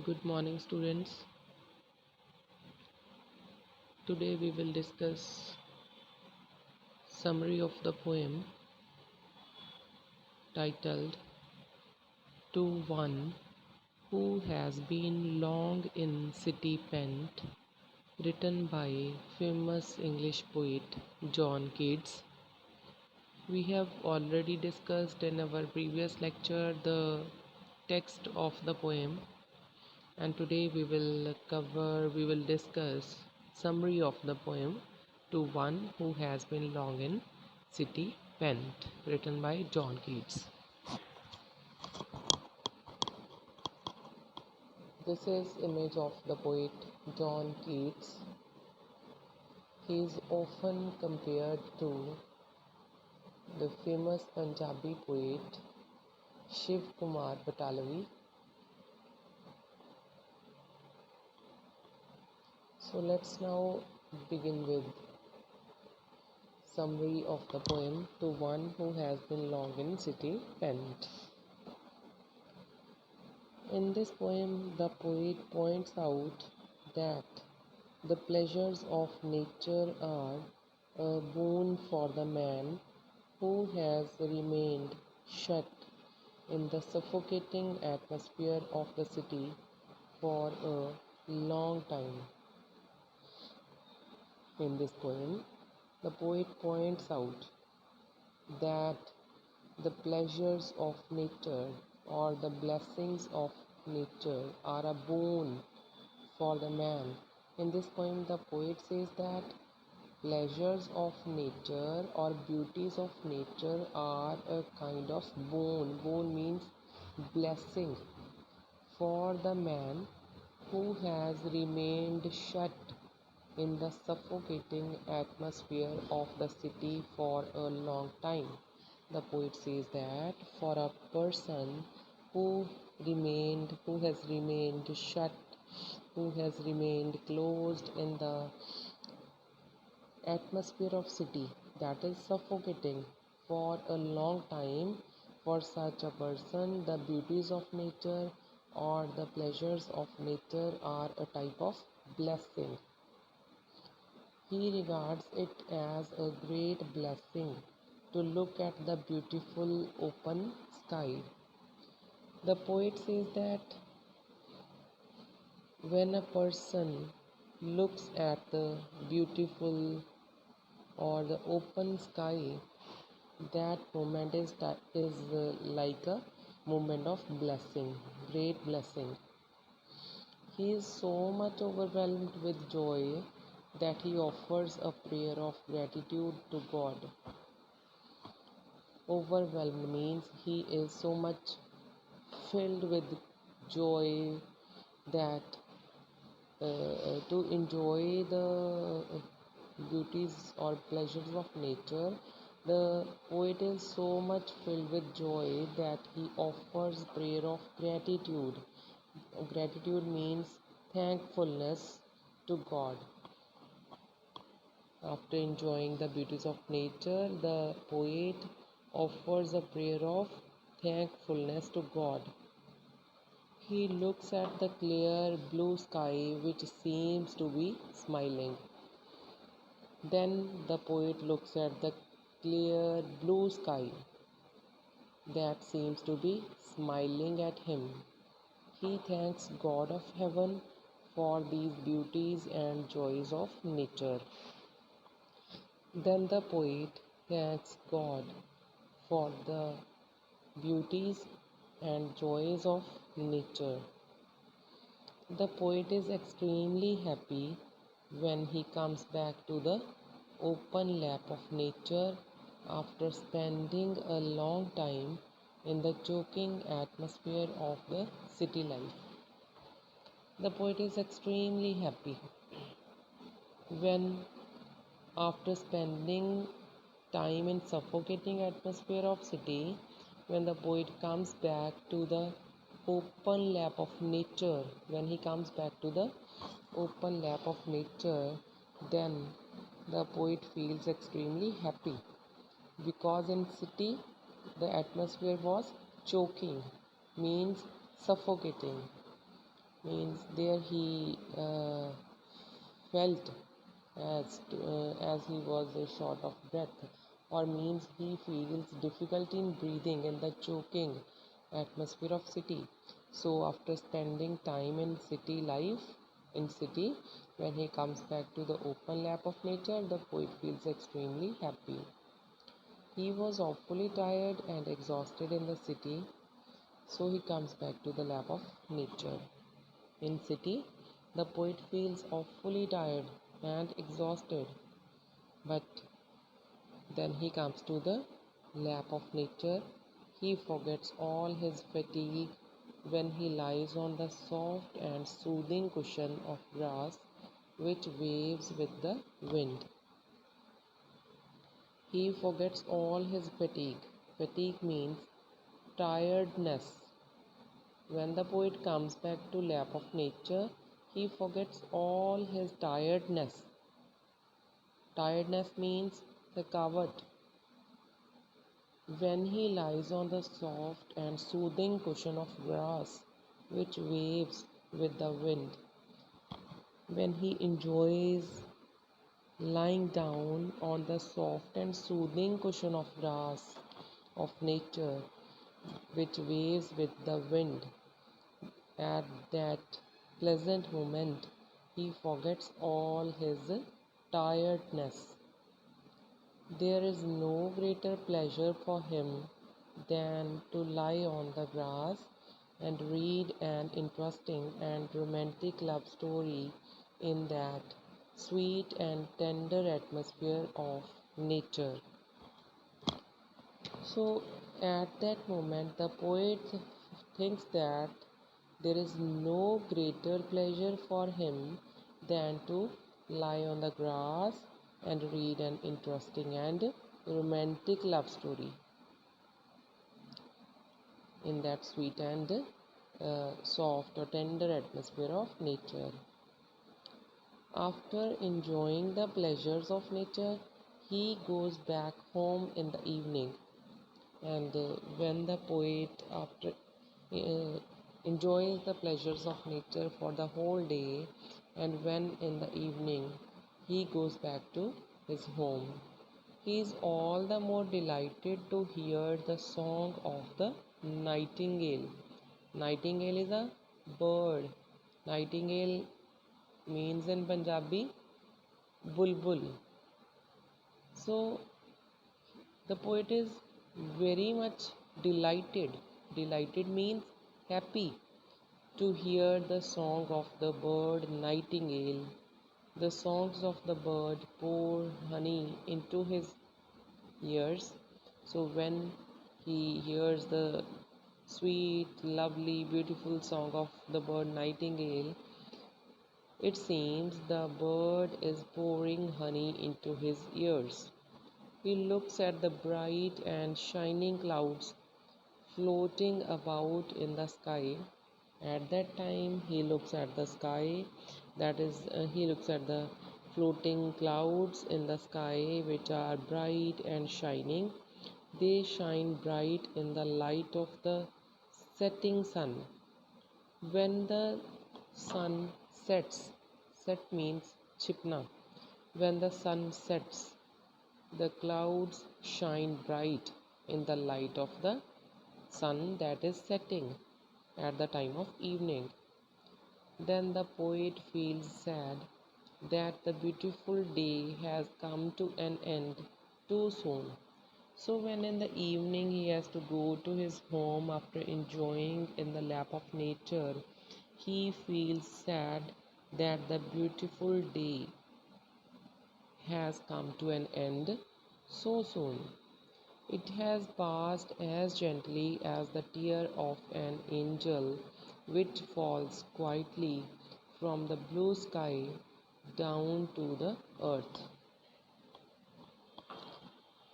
Good morning, students. Today we will discuss summary of the poem titled To One Who Has Been Long in City Pent, written by famous English poet John Keats. We have already discussed in our previous lecture the text of the poem, and today we will discuss summary of the poem To One Who Has Been Long in City Pent, written by John Keats. This is image of the poet John Keats. He is often compared to the famous Punjabi poet Shiv Kumar Batalvi. So let's now begin with summary of the poem To One Who Has Been Long in City Pent. In this poem, the poet points out that the pleasures of nature are a boon for the man who has remained shut in the suffocating atmosphere of the city for a long time. In this poem, the poet points out that the pleasures of nature or the blessings of nature are a boon for the man. In this poem, the poet says that pleasures of nature or beauties of nature are a kind of boon. Boon means blessing for the man who has remained shut in the suffocating atmosphere of the city for a long time. The poet says that for a person who has remained shut, who has remained closed in the atmosphere of city, that is suffocating for a long time, for such a person the beauties of nature or the pleasures of nature are a type of blessing. He regards it as a great blessing to look at the beautiful open sky. The poet says that when a person looks at the beautiful or the open sky, that moment is like a moment of blessing, great blessing. He is so much overwhelmed with joy that he offers a prayer of gratitude to God. Overwhelmed means he is so much filled with joy that to enjoy the beauties or pleasures of nature, the poet is so much filled with joy that he offers prayer of gratitude. Gratitude means thankfulness to God. After enjoying the beauties of nature, the poet offers a prayer of thankfulness to God. He looks at the clear blue sky which seems to be smiling. Then the poet looks at the clear blue sky that seems to be smiling at him. He thanks God of heaven for these beauties and joys of nature. Then the poet thanks God for the beauties and joys of nature. The poet is extremely happy when he comes back to the open lap of nature after spending a long time in the choking atmosphere of the city life. The poet is extremely happy when, after spending time in suffocating atmosphere of city, when the poet comes back to the open lap of nature, when he comes back to the open lap of nature, then the poet feels extremely happy, because in city the atmosphere was choking, means suffocating. means there he felt as he was short of breath, or means he feels difficulty in breathing in the choking atmosphere of city. So after spending time in city life, in city, when he comes back to the open lap of nature, the poet feels extremely happy. He was awfully tired and exhausted in the city, so he comes back to the lap of nature. In city, the poet feels awfully tired and exhausted, but then he comes to the lap of nature. He forgets all his fatigue when he lies on the soft and soothing cushion of grass which waves with the wind. He forgets all his fatigue. Fatigue means tiredness. When the poet comes back to lap of nature, he forgets all his tiredness. Tiredness means thakawat. When he lies on the soft and soothing cushion of grass which waves with the wind, when he enjoys lying down on the soft and soothing cushion of grass of nature which waves with the wind, at that pleasant moment he forgets all his tiredness. There is no greater pleasure for him than to lie on the grass and read an interesting and romantic love story in that sweet and tender atmosphere of nature. So, at that moment, the poet thinks that there is no greater pleasure for him than to lie on the grass and read an interesting and romantic love story in that sweet and soft or tender atmosphere of nature. After enjoying the pleasures of nature, he goes back home in the evening. And when the poet, after enjoys the pleasures of nature for the whole day, and when in the evening he goes back to his home, he is all the more delighted to hear the song of the nightingale. Nightingale is a bird. Nightingale means in Punjabi bulbul. So the poet is very much delighted. Delighted means happy to hear the song of the bird nightingale. The songs of the bird pour honey into his ears. So when he hears the sweet, lovely, beautiful song of the bird nightingale, it seems the bird is pouring honey into his ears. He looks at the bright and shining clouds floating about in the sky. At that time, he looks at the sky, that is, he looks at the floating clouds in the sky which are bright and shining. They shine bright in the light of the setting sun. When the sun sets, set means chipna. When the sun sets, the clouds shine bright in the light of the sun that is setting at the time of evening. Then the poet feels sad that the beautiful day has come to an end too soon. So when in the evening he has to go to his home after enjoying in the lap of nature, he feels sad that the beautiful day has come to an end so soon. It has passed as gently as the tear of an angel which falls quietly from the blue sky down to the earth.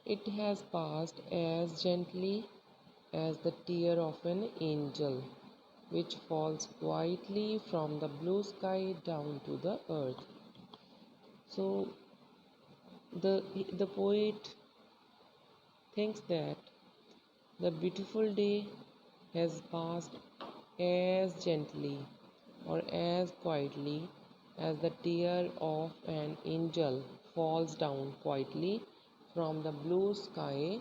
It has passed as gently as the tear of an angel which falls quietly from the blue sky down to the earth. So the poet thinks that the beautiful day has passed as gently or as quietly as the tear of an angel falls down quietly from the blue sky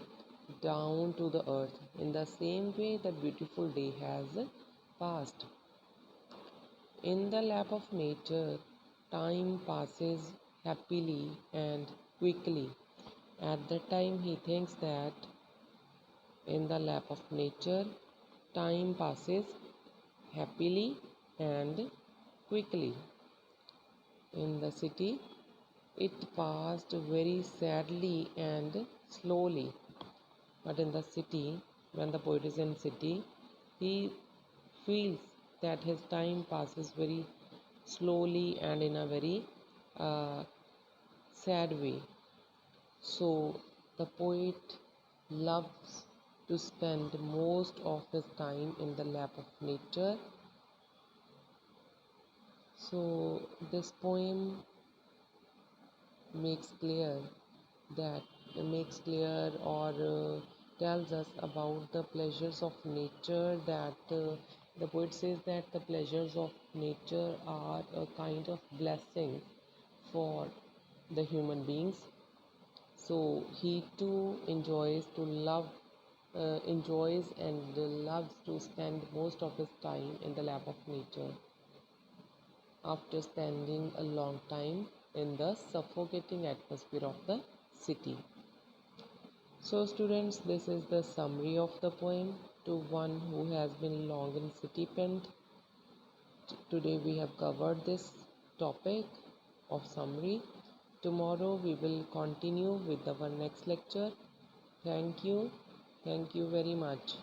down to the earth. In the same way, the beautiful day has passed. In the lap of nature, time passes happily and quickly. At that time, he thinks that in the lap of nature, time passes happily and quickly. In the city, it passed very sadly and slowly. But in the city, when the poet is in city, he feels that his time passes very slowly and in a very uh, sad way. So the poet loves to spend most of his time in the lap of nature. So this poem makes clear that makes clear or tells us about the pleasures of nature, that the poet says that the pleasures of nature are a kind of blessing for the human beings. So he too enjoys and loves to spend most of his time in the lap of nature after spending a long time in the suffocating atmosphere of the city. So students, this is the summary of the poem to one who has been long in city. Pent. Today we have covered this topic of summary. Tomorrow we will continue with our next lecture. Thank you. Thank you very much.